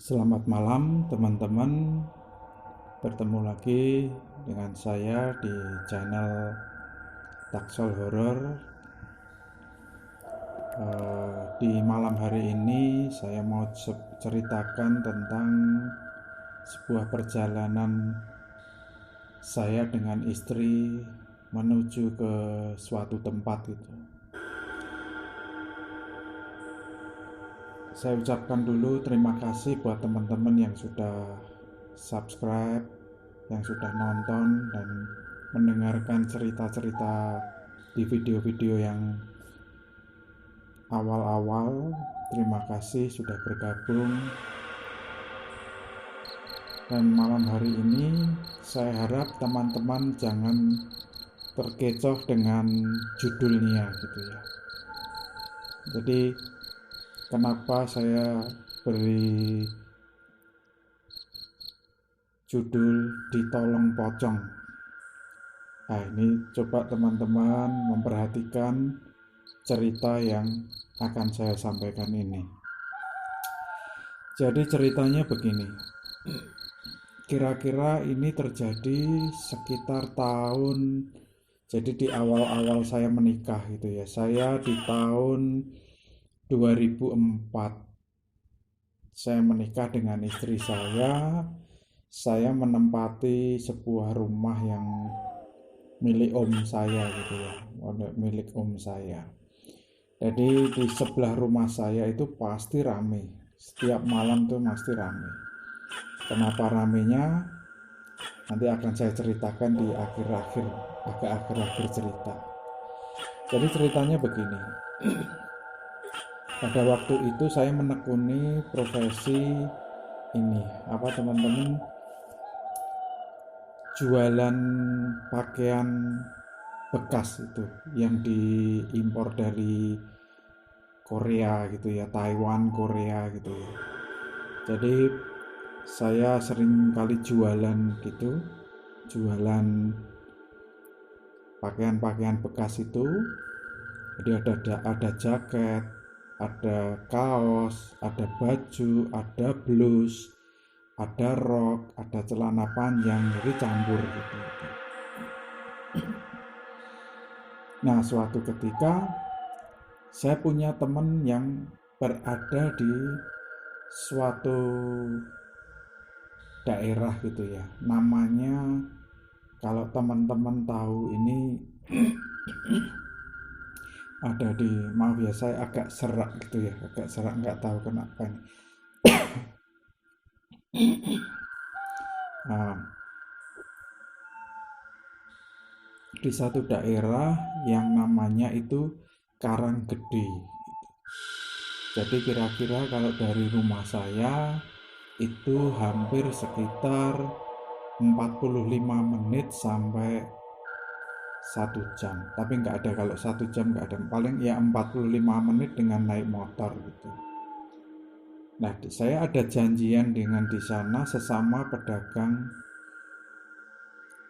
Selamat malam teman-teman, bertemu lagi dengan saya di channel Taksol Horor. Di malam hari ini saya mau ceritakan tentang sebuah perjalanan saya dengan istri menuju ke suatu tempat itu. Saya ucapkan dulu terima kasih buat teman-teman yang sudah subscribe, yang sudah nonton dan mendengarkan cerita-cerita di video-video yang awal-awal. Terima kasih sudah bergabung. Dan malam hari ini saya harap teman-teman jangan terkecoh dengan judulnya gitu ya. Jadi kenapa saya beri judul Ditolong Pocong? Nah, ini coba teman-teman memperhatikan cerita yang akan saya sampaikan ini. Jadi ceritanya begini. Kira-kira ini terjadi sekitar tahun, jadi di awal-awal saya menikah gitu ya. Saya di tahun 2004 saya menikah dengan istri saya. Saya menempati sebuah rumah yang milik om saya gitu ya, milik om saya. Jadi di sebelah rumah saya itu pasti rame, setiap malam tuh pasti rame. Kenapa ramenya? Nanti akan saya ceritakan di akhir-akhir, agak akhir-akhir cerita. Jadi ceritanya begini. Pada waktu itu saya menekuni profesi ini, apa teman-teman, jualan pakaian bekas itu yang diimpor dari Korea gitu ya, Taiwan, Korea gitu ya. Jadi saya sering kali jualan gitu, jualan pakaian-pakaian bekas itu. Jadi ada jaket, ada kaos, ada baju, ada blus, ada rok, ada celana panjang, jadi campur gitu. Nah, suatu ketika saya punya teman yang berada di suatu daerah gitu ya. Namanya, kalau teman-teman tahu ini ada di, maaf ya saya agak serak gitu ya, agak serak, nggak tahu kenapa nih. Nah, di satu daerah yang namanya itu Karanggede. Jadi kira-kira kalau dari rumah saya itu hampir sekitar 45 menit sampai 1 jam. Tapi nggak ada, kalau 1 jam nggak ada, paling ya 45 menit dengan naik motor gitu. Nah, saya ada janjian dengan di sana sesama pedagang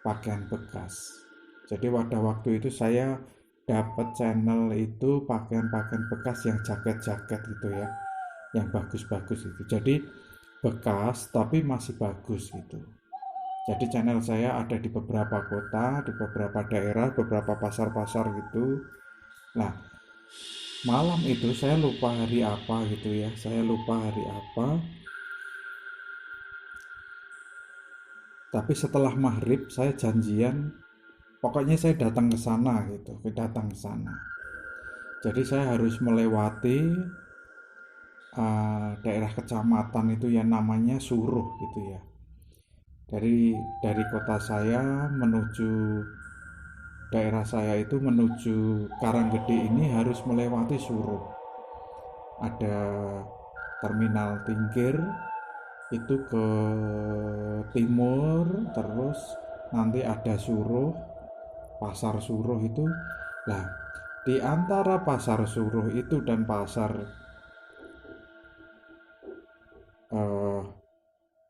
pakaian bekas. Jadi pada waktu itu saya dapat channel itu pakaian-pakaian bekas yang jaket-jaket gitu ya, yang bagus-bagus itu. Jadi bekas tapi masih bagus gitu. Jadi channel saya ada di beberapa kota, di beberapa daerah, beberapa pasar-pasar gitu. Nah, malam itu saya lupa hari apa gitu ya, saya lupa hari apa. Tapi setelah maghrib saya janjian, pokoknya saya datang ke sana gitu, datang ke sana. Jadi saya harus melewati daerah kecamatan itu yang namanya Suruh gitu ya. Dari kota saya menuju daerah saya itu, menuju Karanggede ini harus melewati Suruh. Ada terminal Tingkir itu ke timur, terus nanti ada Suruh, pasar Suruh itu. Nah, di antara pasar Suruh itu dan pasar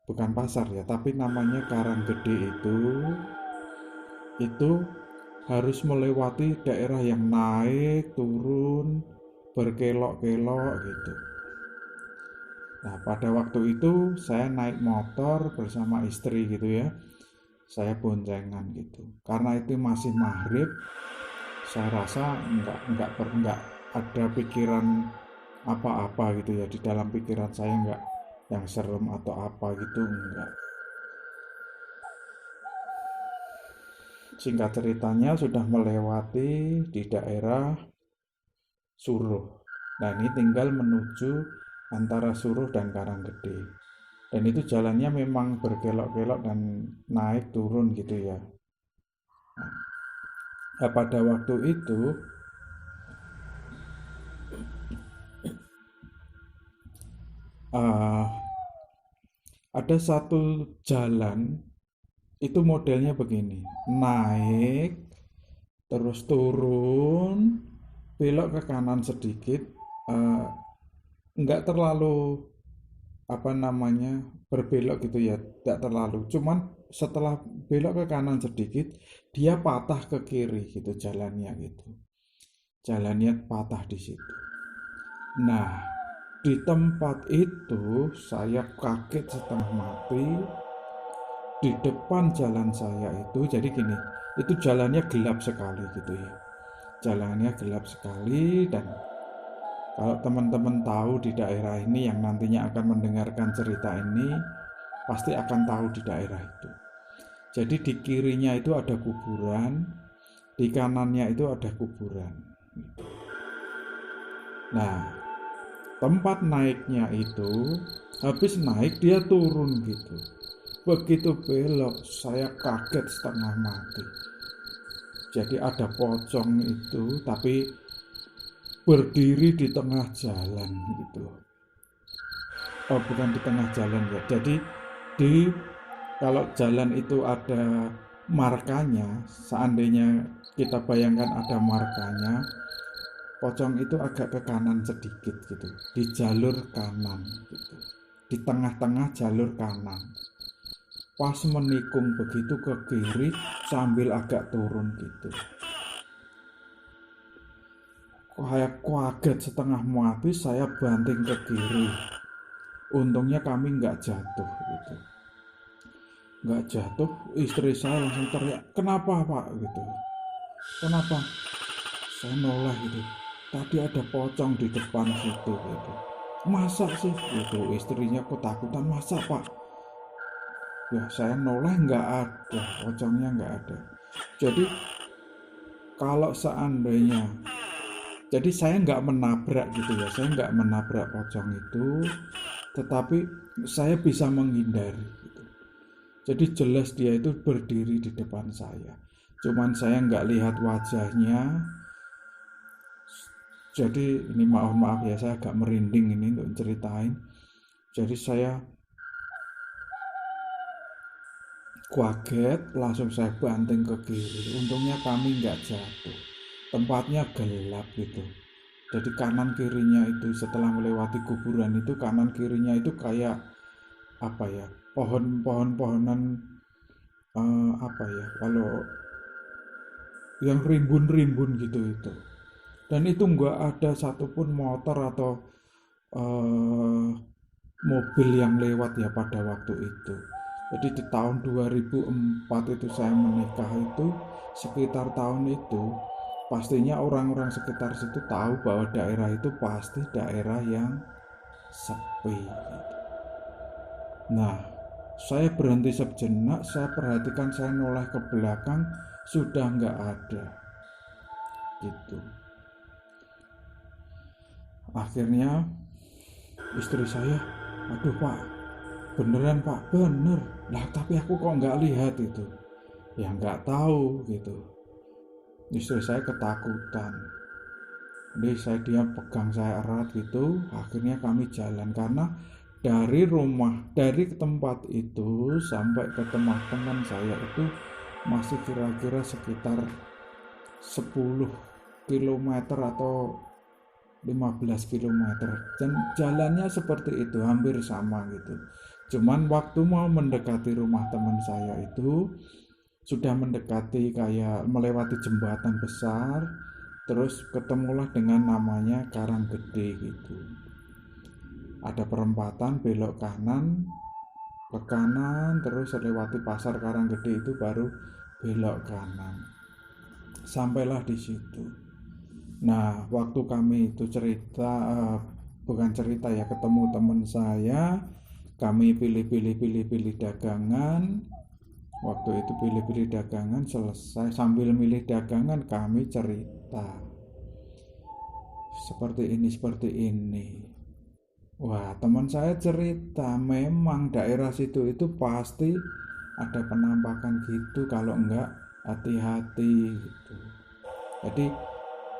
bukan pasar ya, tapi namanya Karanggede itu harus melewati daerah yang naik turun berkelok-kelok gitu. Nah, pada waktu itu saya naik motor bersama istri gitu ya. Saya boncengan gitu. Karena itu masih maghrib, saya rasa nggak ada pikiran apa-apa gitu ya di dalam pikiran saya, nggak yang serem atau apa gitu, enggak. Singkat ceritanya sudah melewati di daerah Suruh. Nah, ini tinggal menuju antara Suruh dan Karanggede. Dan itu jalannya memang berkelok-kelok dan naik turun gitu ya. Nah, pada waktu itu uh, ada satu jalan itu modelnya begini, naik terus turun, belok ke kanan sedikit, uh, nggak terlalu apa namanya berbelok gitu ya, tidak terlalu, cuman setelah belok ke kanan sedikit dia patah ke kiri gitu jalannya gitu, jalannya patah di situ. Nah, di tempat itu saya kaget setengah mati. Di depan jalan saya itu, jadi gini, itu jalannya gelap sekali gitu ya, jalannya gelap sekali. Dan kalau teman-teman tahu di daerah ini yang nantinya akan mendengarkan cerita ini, pasti akan tahu di daerah itu. Jadi di kirinya itu ada kuburan, di kanannya itu ada kuburan. Nah, tempat naiknya itu, habis naik dia turun gitu. Begitu belok, saya kaget setengah mati. Jadi ada pocong itu, tapi berdiri di tengah jalan gitu. Oh, bukan di tengah jalan ya. Jadi di kalau jalan itu ada markanya, seandainya kita bayangkan ada markanya, pocong itu agak ke kanan sedikit gitu, di jalur kanan gitu, di tengah-tengah jalur kanan. Pas menikung begitu ke kiri sambil agak turun gitu. Kayak kaget setengah mati, saya banting ke kiri. Untungnya kami nggak jatuh gitu. Nggak jatuh, istri saya langsung teriak, kenapa pak gitu. Kenapa? Saya noleh gitu. Tadi ada pocong di depan situ gitu. Masa sih gitu, istrinya ketakutan, masa pak? Ya saya noleh nggak ada, pocongnya nggak ada. Jadi kalau seandainya, jadi saya nggak menabrak gitu ya, saya nggak menabrak pocong itu, tetapi saya bisa menghindari gitu. Jadi jelas dia itu berdiri di depan saya, cuman saya nggak lihat wajahnya. Jadi ini mohon maaf ya, saya agak merinding ini untuk ceritain. Jadi saya kaget, langsung saya banting ke kiri. Untungnya kami nggak jatuh, tempatnya gelap gitu. Jadi kanan kirinya itu setelah melewati kuburan itu, kanan kirinya itu kayak apa ya, pohon-pohonan, apa ya, kalau yang rimbun-rimbun gitu itu. Dan itu nggak ada satupun motor atau eh, mobil yang lewat ya pada waktu itu. Jadi di tahun 2004 itu saya menikah itu, sekitar tahun itu pastinya orang-orang sekitar situ tahu bahwa daerah itu pasti daerah yang sepi. Nah, saya berhenti sejenak, saya perhatikan, saya noleh ke belakang, sudah nggak ada gitu. Akhirnya istri saya, aduh pak, beneran pak, bener lah, tapi aku kok nggak lihat itu. Ya nggak tahu gitu. Istri saya ketakutan, jadi dia pegang saya erat gitu. Akhirnya kami jalan, karena dari rumah, dari tempat itu sampai ke tempat teman saya itu masih kira-kira sekitar 10 kilometer atau 15 kilometer, dan jalannya seperti itu, hampir sama gitu. Cuman waktu mau mendekati rumah teman saya itu sudah mendekati kayak melewati jembatan besar, terus ketemulah dengan namanya Karanggede gitu. Ada perempatan, belok kanan, ke kanan, terus lewati pasar Karanggede itu baru belok kanan. Sampailah di situ. Nah, waktu kami itu cerita, bukan cerita ya, ketemu teman saya, kami pilih dagangan. Waktu itu pilih dagangan selesai, sambil milih dagangan kami cerita. Seperti ini. Wah, teman saya cerita memang daerah situ itu pasti ada penampakan gitu, kalau enggak hati-hati gitu. Jadi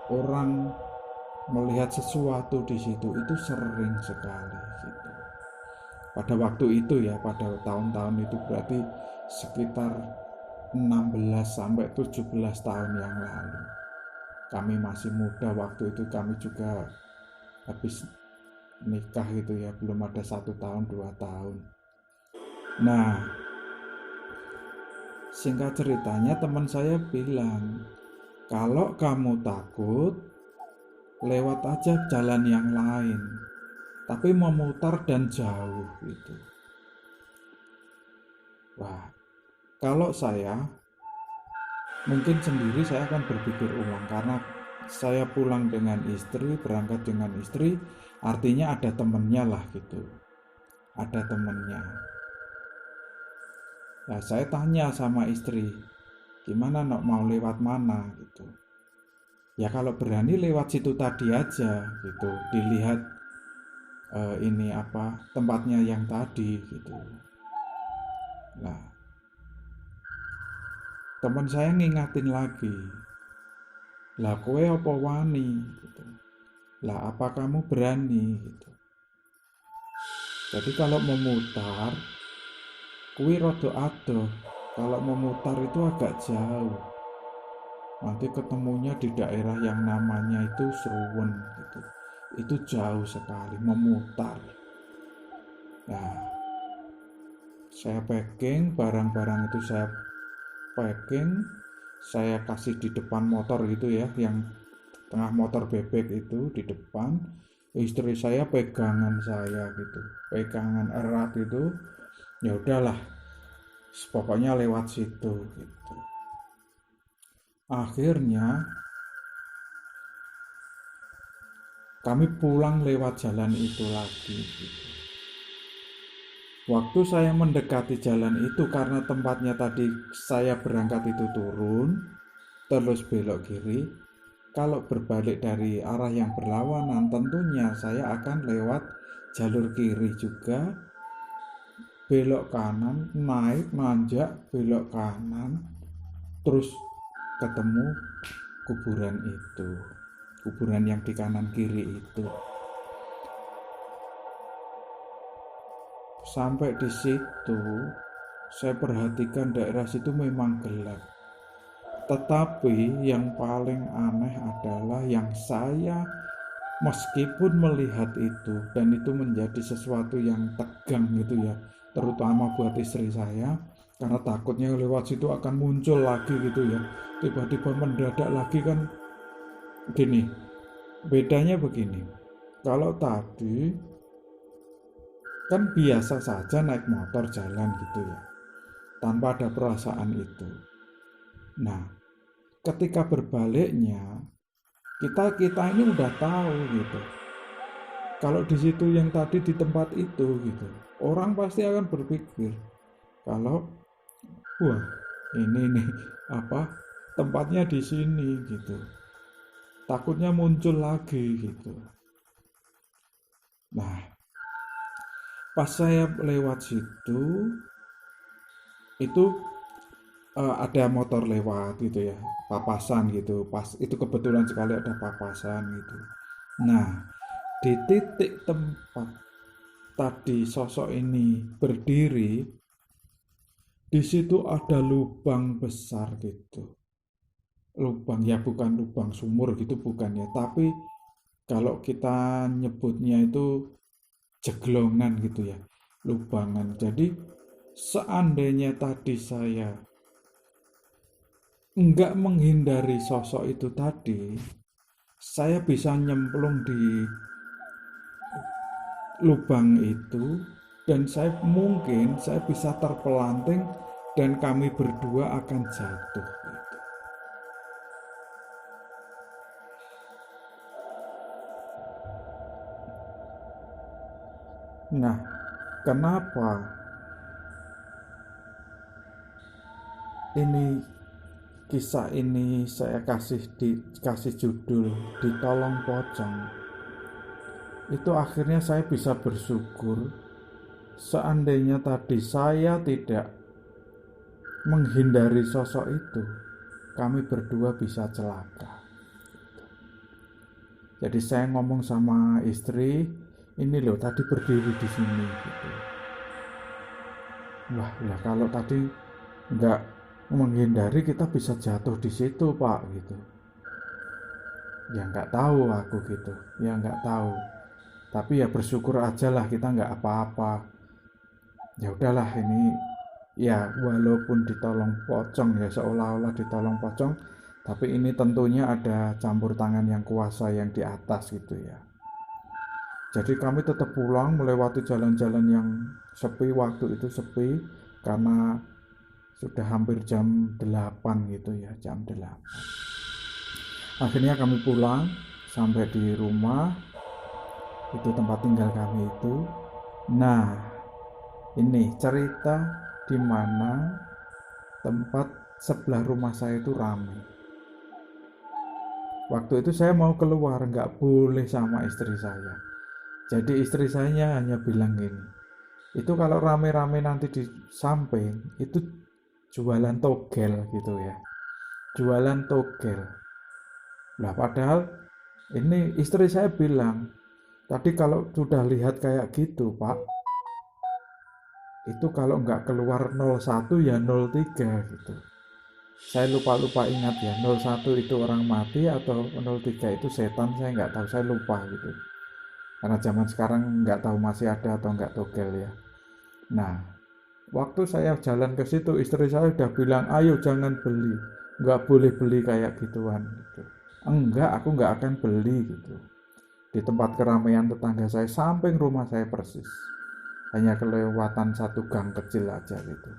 orang melihat sesuatu di situ itu sering sekali gitu. Pada waktu itu ya, pada tahun-tahun itu berarti sekitar 16 sampai 17 tahun yang lalu. Kami masih muda waktu itu, kami juga habis nikah gitu ya, belum ada 1 tahun 2 tahun. Nah, singkat ceritanya teman saya bilang, kalau kamu takut, lewat aja jalan yang lain, tapi memutar dan jauh gitu. Wah, kalau saya mungkin sendiri saya akan berpikir ulang, karena saya pulang dengan istri, berangkat dengan istri, artinya ada temennya lah gitu. Ada temennya. Nah, saya tanya sama istri, gimana nok, mau lewat mana gitu. Ya kalau berani lewat situ tadi aja gitu, dilihat ini apa tempatnya yang tadi gitu. Nah, teman saya ngingatin lagi, lah kowe apa wani gitu, lah apa kamu berani gitu. Jadi kalau memutar kuwi rada adoh, kalau memutar itu agak jauh, nanti ketemunya di daerah yang namanya itu Sruwen gitu. Itu jauh sekali memutar. Nah, saya packing barang-barang itu, saya packing, saya kasih di depan motor gitu ya, yang tengah motor bebek itu di depan. Istri saya pegangan saya gitu, pegangan erat itu. Ya udahlah, pokoknya lewat situ gitu. Akhirnya kami pulang lewat jalan itu lagi gitu. Waktu saya mendekati jalan itu, karena tempatnya tadi saya berangkat itu turun, terus belok kiri. Kalau berbalik dari arah yang berlawanan, tentunya saya akan lewat jalur kiri juga, belok kanan, naik, nanjak, belok kanan, terus ketemu kuburan itu, kuburan yang di kanan kiri itu. Sampai di situ, saya perhatikan daerah situ memang gelap. Tetapi yang paling aneh adalah yang saya, meskipun melihat itu, dan itu menjadi sesuatu yang tegang gitu ya, terutama buat istri saya, karena takutnya lewat situ akan muncul lagi gitu ya, tiba-tiba mendadak lagi kan. Gini, bedanya begini, kalau tadi kan biasa saja naik motor jalan gitu ya, tanpa ada perasaan itu. Nah, ketika berbaliknya, kita ini udah tahu gitu. Kalau di situ yang tadi di tempat itu gitu, orang pasti akan berpikir kalau wah, ini nih apa tempatnya di sini gitu. Takutnya muncul lagi gitu. Nah, pas saya lewat situ itu ada motor lewat gitu ya, papasan gitu, pas itu kebetulan sekali ada papasan gitu. Nah, di titik tempat tadi sosok ini berdiri, di situ ada lubang besar gitu. Lubang ya, bukan lubang sumur gitu, bukan ya, tapi kalau kita nyebutnya itu jeglongan gitu ya, lubangan. Jadi seandainya tadi saya enggak menghindari sosok itu tadi, saya bisa nyemplung di lubang itu, dan saya bisa terpelanting dan kami berdua akan jatuh gitu. Nah, kenapa ini kisah ini saya kasih judul Ditolong Pocong? Itu akhirnya saya bisa bersyukur, seandainya tadi saya tidak menghindari sosok itu, kami berdua bisa celaka. Jadi saya ngomong sama istri, ini loh tadi berdiri di sini gitu. Wah, ya kalau tadi nggak menghindari kita bisa jatuh di situ Pak gitu. Ya nggak tahu aku gitu, ya nggak tahu. Tapi ya bersyukur aja lah kita nggak apa-apa. Ya udahlah ini ya walaupun ditolong pocong ya seolah-olah ditolong pocong, tapi ini tentunya ada campur tangan yang kuasa yang di atas gitu ya. Jadi kami tetap pulang melewati jalan-jalan yang sepi, waktu itu sepi karena sudah hampir jam 8 gitu ya, jam 8. Akhirnya kami pulang sampai di rumah, itu tempat tinggal kami itu. Nah, ini cerita di mana tempat sebelah rumah saya itu ramai. Waktu itu saya mau keluar, nggak boleh sama istri saya. Jadi istri saya hanya bilang gini, itu kalau rame-rame nanti di samping, itu jualan togel gitu ya. Jualan togel. Lah padahal ini istri saya bilang, tadi kalau sudah lihat kayak gitu Pak, itu kalau nggak keluar 01 ya 03 gitu. Saya lupa ingat ya, 01 itu orang mati atau 03 itu setan, saya nggak tahu, saya lupa gitu. Karena zaman sekarang nggak tahu masih ada atau nggak togel ya. Nah, waktu saya jalan ke situ, istri saya udah bilang, ayo jangan beli, nggak boleh beli kayak gituan gitu. Enggak, aku nggak akan beli gitu. Di tempat keramaian tetangga saya, samping rumah saya persis. Hanya kelewatan satu gang kecil aja gitu.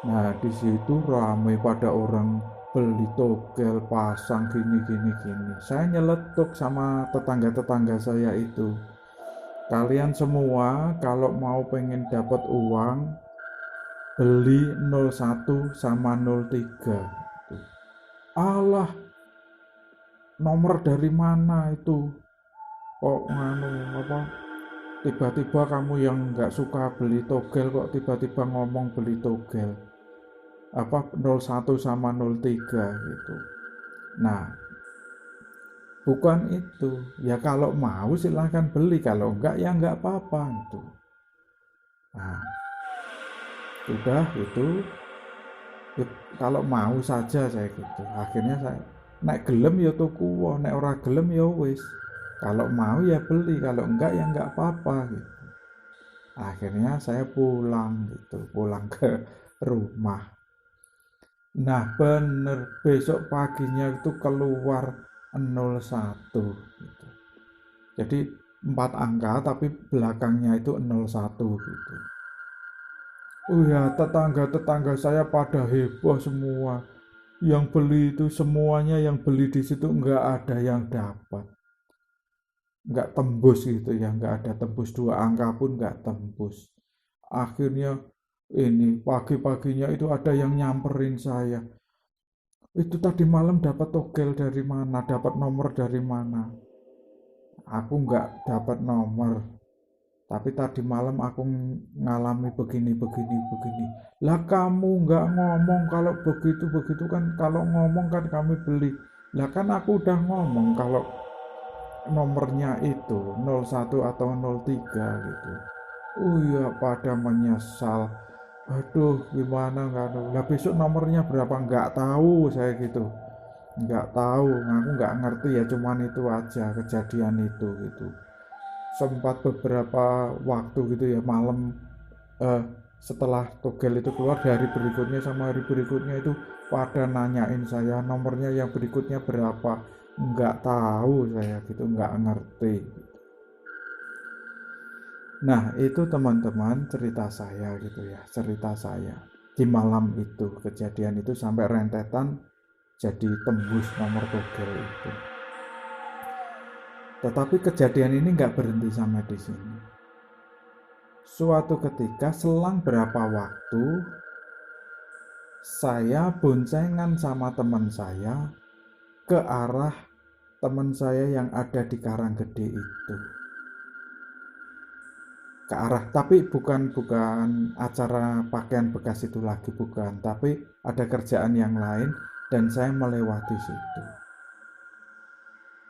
Nah, di situ ramai pada orang beli togel, pasang gini. Saya nyeletuk sama tetangga-tetangga saya itu. Kalian semua kalau mau pengen dapat uang, beli 01 sama 03. Alah, nomor dari mana itu? Kok nganu apa? Tiba-tiba kamu yang nggak suka beli togel kok tiba-tiba ngomong beli togel. Apa 01 sama 03 gitu. Nah, bukan itu. Ya kalau mau silahkan beli, kalau enggak ya enggak apa-apa gitu. Nah, sudah itu kalau mau saja saya gitu. Akhirnya saya naik gelem ya tuku, naik ora gelem ya wis. Kalau mau ya beli, kalau enggak ya enggak apa-apa gitu. Akhirnya saya pulang gitu, pulang ke rumah. Nah bener besok paginya itu keluar 01 gitu. Jadi 4 angka tapi belakangnya itu 01 gitu. Oh ya, tetangga-tetangga saya pada heboh semua. Yang beli itu semuanya yang beli di situ nggak ada yang dapat. Nggak tembus gitu ya, nggak ada tembus 2 angka pun nggak tembus. Akhirnya ini pagi-paginya itu ada yang nyamperin saya. Itu tadi malam dapat togel dari mana? Dapat nomor dari mana? Aku nggak dapat nomor. Tapi tadi malam aku ngalami begini. Lah kamu nggak ngomong kalau begitu kan, kalau ngomong kan kami beli. Lah kan aku udah ngomong kalau nomornya itu 01 atau 03 gitu. Oh iya, pada menyesal. Aduh, gimana nggak tahu. Lah besok nomornya berapa nggak tahu saya gitu. Nggak tahu, aku nggak ngerti ya, cuman itu aja kejadian itu gitu. Sempat beberapa waktu gitu ya malam, eh, setelah togel itu keluar, dari berikutnya sama hari berikutnya itu pada nanyain saya nomornya yang berikutnya berapa, nggak tahu saya gitu, nggak ngerti. Nah, itu teman-teman cerita saya gitu ya, cerita saya. Di malam itu, kejadian itu sampai rentetan jadi tembus nomor togel itu. Tetapi kejadian ini nggak berhenti sampai di sini. Suatu ketika selang berapa waktu, saya boncengan sama teman saya ke arah teman saya yang ada di Karanggede itu. Ke arah, tapi bukan acara pakaian bekas itu lagi, bukan, tapi ada kerjaan yang lain dan saya melewati situ.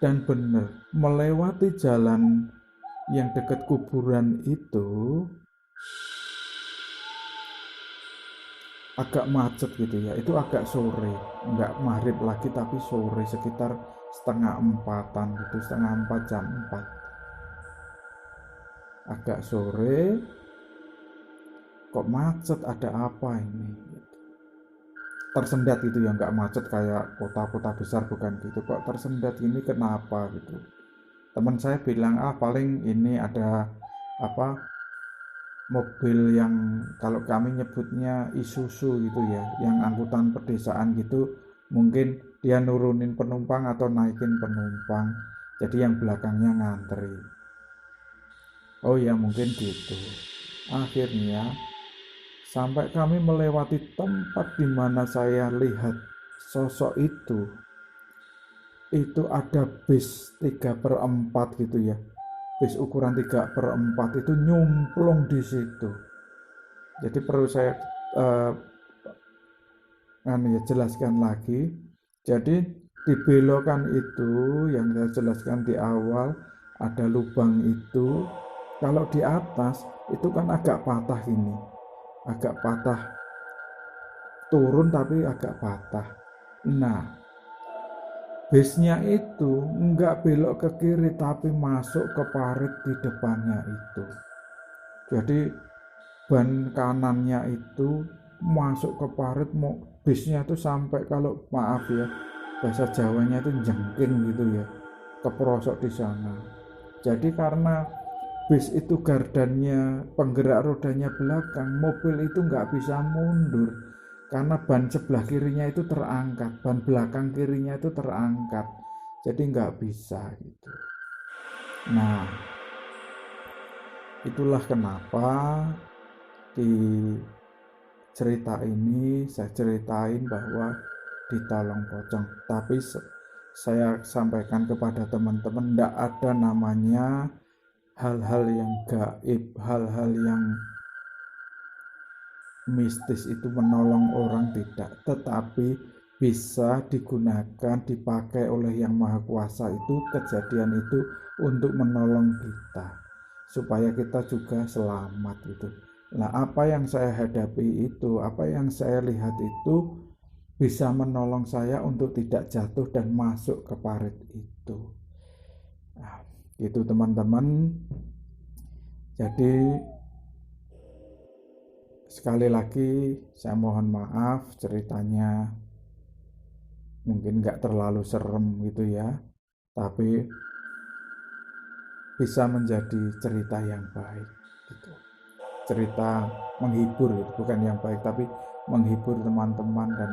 Dan benar, melewati jalan yang dekat kuburan itu agak macet gitu ya. Itu agak sore, nggak maghrib lagi tapi sore, sekitar setengah empatan gitu, setengah empat, jam 4. Agak sore, kok macet, ada apa ini? Tersendat gitu ya, nggak macet kayak kota-kota besar, bukan gitu, kok tersendat ini kenapa gitu. Teman saya bilang, paling ini ada apa, mobil yang kalau kami nyebutnya Isuzu gitu ya, yang angkutan pedesaan gitu, mungkin dia nurunin penumpang atau naikin penumpang, jadi yang belakangnya ngantri. Oh ya, mungkin gitu. Akhirnya sampai kami melewati tempat di mana saya lihat sosok itu ada bis 3/4 gitu ya. Bis ukuran 3/4 itu nyumplung di situ. Jadi perlu saya eh, jelaskan lagi. Jadi di belokan itu yang saya jelaskan di awal, ada lubang itu. Kalau di atas itu kan agak patah ini, agak patah, turun tapi agak patah. Nah, bisnya itu enggak belok ke kiri tapi masuk ke parit di depannya itu. Jadi ban kanannya itu masuk ke parit, mau bisnya itu sampai, kalau maaf ya bahasa Jawanya itu jengking gitu ya, keperosok di sana. Jadi karena bis itu gardannya, penggerak rodanya belakang, mobil itu nggak bisa mundur karena ban sebelah kirinya itu terangkat, ban belakang kirinya itu terangkat, jadi nggak bisa gitu. Nah, itulah kenapa di cerita ini saya ceritain bahwa ditolong pocong, tapi saya sampaikan kepada teman-teman, tidak ada namanya hal-hal yang gaib, hal-hal yang mistis itu menolong orang, tidak, tetapi bisa digunakan, dipakai oleh Yang Maha Kuasa itu, kejadian itu untuk menolong kita supaya kita juga selamat gitu. Nah, apa yang saya hadapi itu, apa yang saya lihat itu bisa menolong saya untuk tidak jatuh dan masuk ke parit itu. Nah, itu teman-teman. Jadi sekali lagi saya mohon maaf ceritanya mungkin nggak terlalu serem gitu ya, tapi bisa menjadi cerita yang baik gitu. Cerita menghibur gitu, bukan yang baik tapi menghibur teman-teman. Dan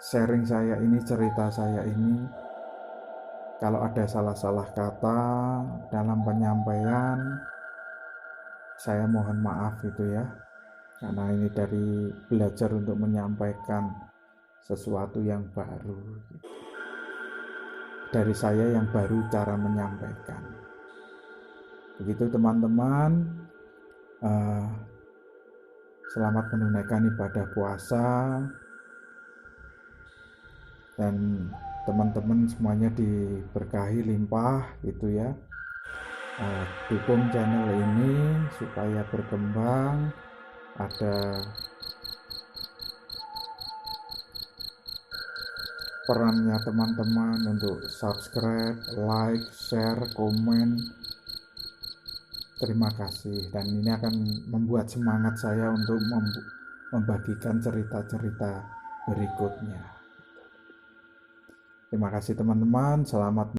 sharing saya ini, cerita saya ini, kalau ada salah-salah kata dalam penyampaian, saya mohon maaf gitu ya, karena ini dari belajar untuk menyampaikan sesuatu yang baru gitu. Dari saya yang baru cara menyampaikan. Begitu teman-teman, selamat menunaikan ibadah puasa, dan teman-teman semuanya diberkahi limpah gitu ya. Dukung channel ini supaya berkembang, ada perannya teman-teman untuk subscribe, like, share, komen. Terima kasih, dan ini akan membuat semangat saya untuk membagikan cerita-cerita berikutnya. Terima kasih teman-teman, selamat